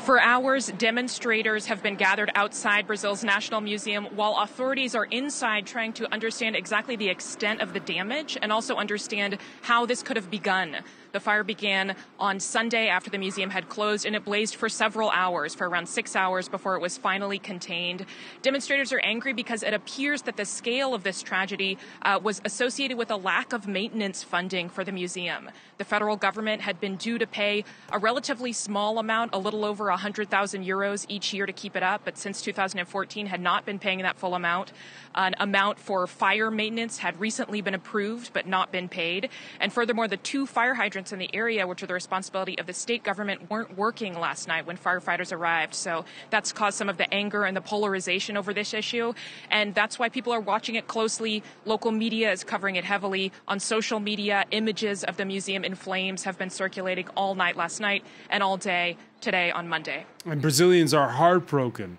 For hours, demonstrators have been gathered outside Brazil's National Museum while authorities are inside trying to understand exactly the extent of the damage and also understand how this could have begun. The fire began on Sunday after the museum had closed, and it blazed for several hours, for around 6 hours before it was finally contained. Demonstrators are angry because it appears that the scale of this tragedy was associated with a lack of maintenance funding for the museum. The federal government had been due to pay a relatively small amount, a little over 100,000 euros each year to keep it up, but since 2014 had not been paying that full amount. An amount for fire maintenance had recently been approved but not been paid. And furthermore, the 2 fire hydrants in the area, which are the responsibility of the state government, weren't working last night when firefighters arrived. So that's caused some of the anger and the polarization over this issue. And that's why people are watching it closely. Local media is covering it heavily. On social media, images of the museum in flames have been circulating all night last night and all day today on Monday. And Brazilians are heartbroken.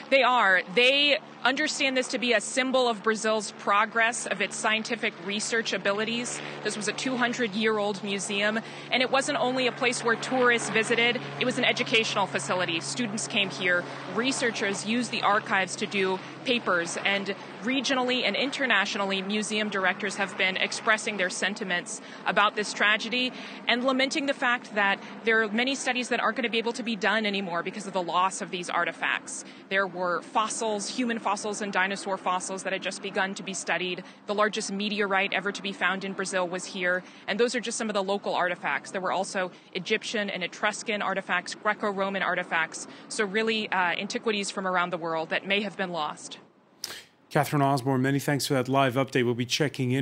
They are. They understand this to be a symbol of Brazil's progress, of its scientific research abilities. This was a 200-year-old museum, and it wasn't only a place where tourists visited, it was an educational facility. Students came here. Researchers used the archives to do papers, and regionally and internationally, museum directors have been expressing their sentiments about this tragedy and lamenting the fact that there are many studies that aren't going to be able to be done anymore because of the loss of these artifacts. There were fossils, human fossils and dinosaur fossils that had just begun to be studied. The largest meteorite ever to be found in Brazil was here, and those are just some of the local artifacts. There were also Egyptian and Etruscan artifacts, Greco-Roman artifacts, so really antiquities from around the world that may have been lost. Catherine Osborne, many thanks for that live update. We'll be checking in.